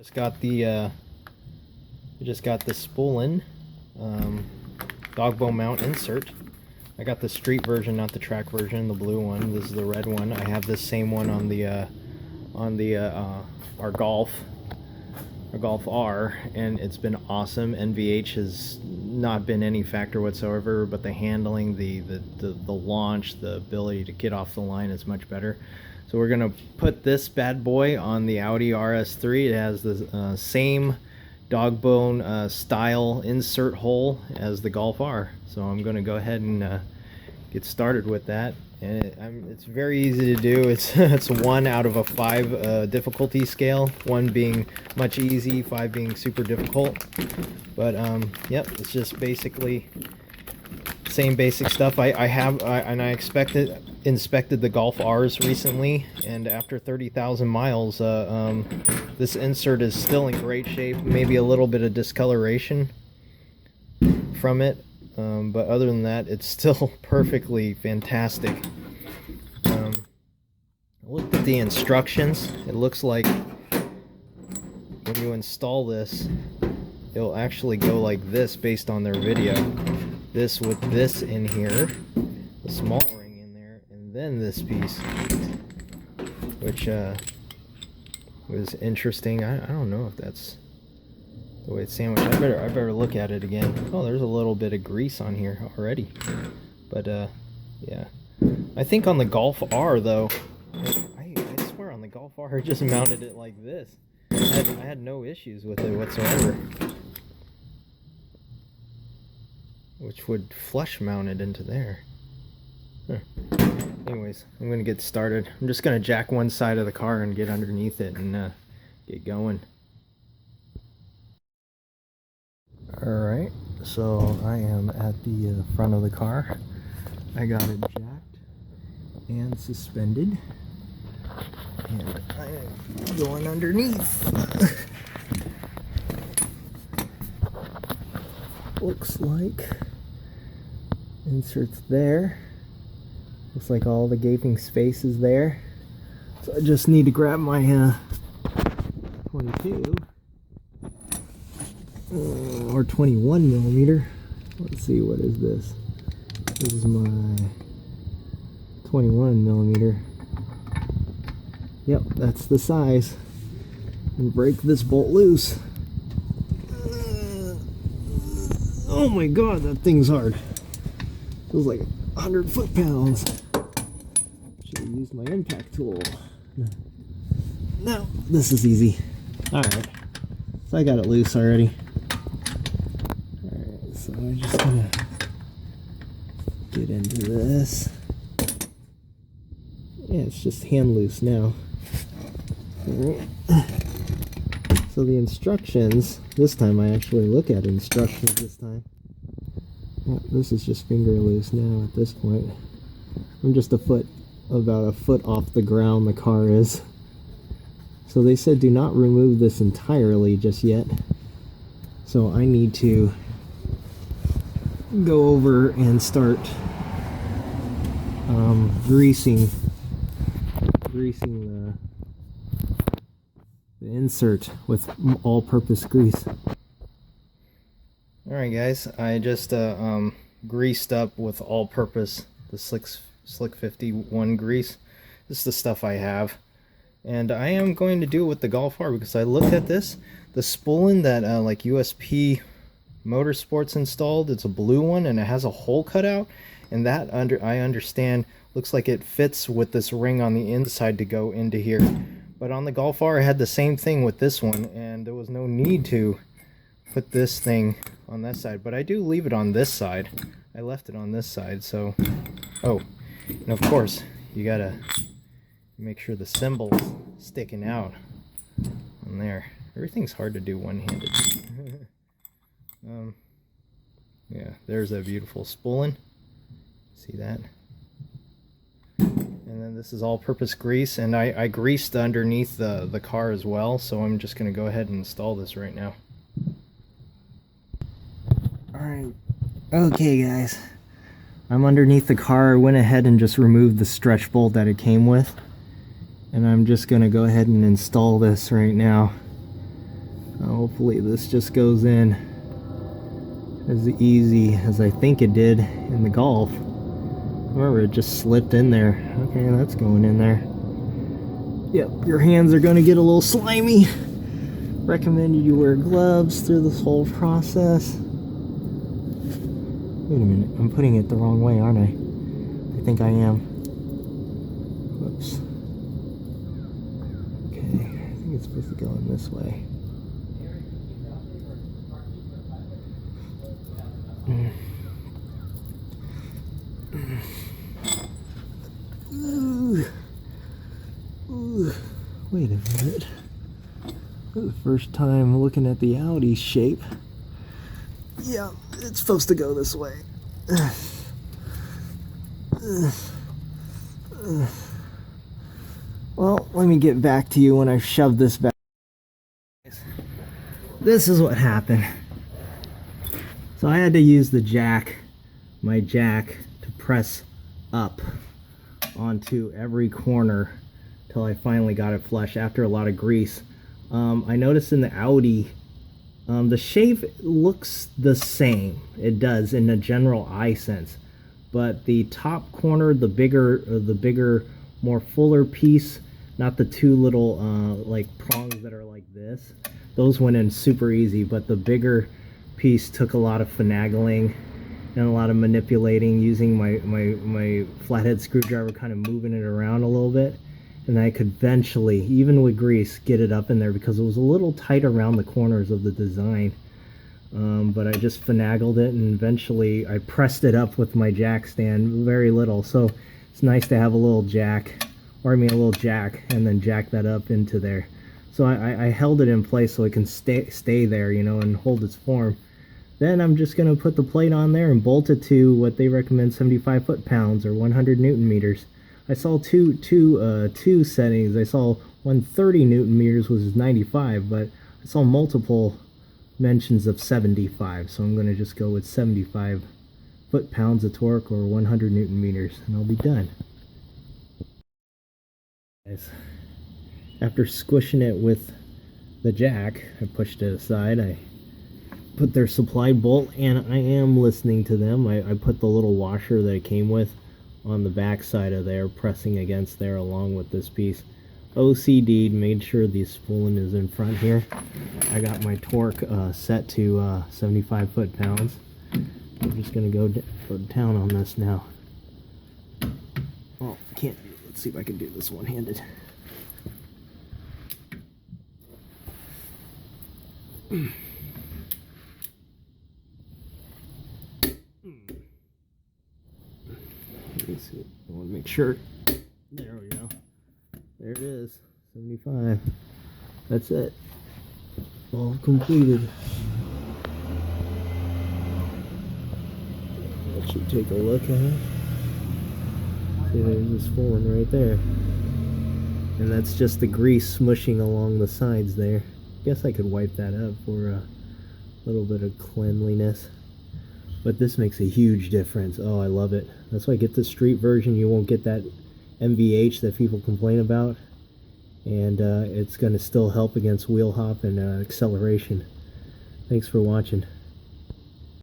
Just got the Spulen Dogbone mount insert. I got the street version, not the track version, the blue one. This is the red one. I have this same one on our Golf R, and it's been awesome. NVH has not been any factor whatsoever, but the handling, the launch, the ability to get off the line is much better. So we're gonna put this bad boy on the Audi RS3. It has the same Dogbone style insert hole as the Golf R. So I'm gonna go ahead and get started with that. And it's very easy to do. It's 1 out of a 5 difficulty scale, 1 being much easy, 5 being super difficult. But yep, it's just basically same basic stuff. I inspected the Golf R's recently, and after 30,000 miles, this insert is still in great shape. Maybe a little bit of discoloration from it, but other than that, it's still perfectly fantastic. I looked at the instructions. It looks like when you install this, it'll actually go like this based on their video. This with this in here, the small ring in there, and then this piece, which was interesting. I don't know if that's the way it's sandwiched. I better look at it again. Oh, there's a little bit of grease on here already. But yeah, I think on the Golf R though, I swear on the Golf R I just mounted it like this. I had no issues with it whatsoever, which would flush mount it into there. Huh. Anyways, I'm gonna get started. I'm just gonna jack one side of the car and get underneath it and get going. Alright, so I am at the front of the car. I got it jacked and suspended, and I am going underneath. Looks like inserts there. Looks like all the gaping space is there. So I just need to grab my 22 or 21 millimeter. Let's see, what is this? This is my 21 millimeter. Yep, that's the size. And break this bolt loose. Oh my god, that thing's hard. Feels like 100 foot-pounds. Should have used my impact tool. No, this is easy. Alright, so I got it loose already. Alright, so I'm just gonna get into this. Yeah, it's just hand loose now. Alright. So the instructions, this time I actually look at instructions this time. Yeah, this is just finger loose now at this point. I'm just about a foot off the ground the car is. So they said do not remove this entirely just yet. So I need to go over and start greasing the insert with all-purpose grease. Alright guys, I just greased up with all-purpose, the Slick 51 grease. This is the stuff I have. And I am going to do it with the Golf R because I looked at this. The Spulen that like USP Motorsports installed, it's a blue one and it has a hole cut out. And that, I understand, looks like it fits with this ring on the inside to go into here. But on the Golf R, I had the same thing with this one, and there was no need to put this thing on that side. But I do leave it on this side. I left it on this side, so... Oh, and of course, you gotta make sure the symbol's sticking out on there. Everything's hard to do one-handed. Yeah, there's a beautiful Spulen. See that? And then this is all-purpose grease, and I greased underneath the car as well, so I'm just going to go ahead and install this right now. Alright, okay guys, I'm underneath the car. I went ahead and just removed the stretch bolt that it came with, and I'm just going to go ahead and install this right now. Hopefully this just goes in as easy as I think it did in the Golf. Remember, it just slipped in there. Okay, that's going in there. Yep, your hands are going to get a little slimy. Recommend you wear gloves through this whole process. Wait a minute, I'm putting it the wrong way, aren't I? I think I am. Whoops. Okay, I think it's supposed to go in this way. Ooh. Wait a minute. For the first time looking at the Audi shape. Yeah, it's supposed to go this way. Well, let me get back to you when I shove this back. This is what happened. So I had to use the jack, my jack, to press up onto every corner till I finally got it flush after a lot of grease. I noticed in the Audi, the shape looks the same. It does in a general eye sense, but the top corner, the bigger, more fuller piece, not the two little like prongs that are like this. Those went in super easy, but the bigger piece took a lot of finagling and a lot of manipulating, using my flathead screwdriver, kind of moving it around a little bit. And I could eventually, even with grease, get it up in there because it was a little tight around the corners of the design. But I just finagled it, and eventually I pressed it up with my jack stand, very little. So it's nice to have a little jack, or I mean a little jack, and then jack that up into there. So I held it in place so it can stay there, you know, and hold its form. Then I'm just going to put the plate on there and bolt it to what they recommend, 75 foot-pounds or 100 Newton meters. I saw two settings. I saw 130 Newton meters, which is 95, but I saw multiple mentions of 75, so I'm going to just go with 75 foot-pounds of torque or 100 Newton meters, and I'll be done. After squishing it with the jack, I pushed it aside. I put their supply bolt, and I am listening to them. I put the little washer that it came with on the back side of there, pressing against there along with this piece. OCD'd, made sure the spooling is in front here. I got my torque set to 75 foot-pounds. I'm just gonna go down on this now. Oh, can't. Let's see if I can do this one-handed. Let me see. I want to make sure. There we go. There it is. 75. That's it. All completed. Let you take a look at it. See, there's this one right there. And that's just the grease smushing along the sides there. Guess I could wipe that up for a little bit of cleanliness. But this makes a huge difference. Oh, I love it. That's why I get the street version. You won't get that MVH that people complain about. And it's going to still help against wheel hop and acceleration. Thanks for watching.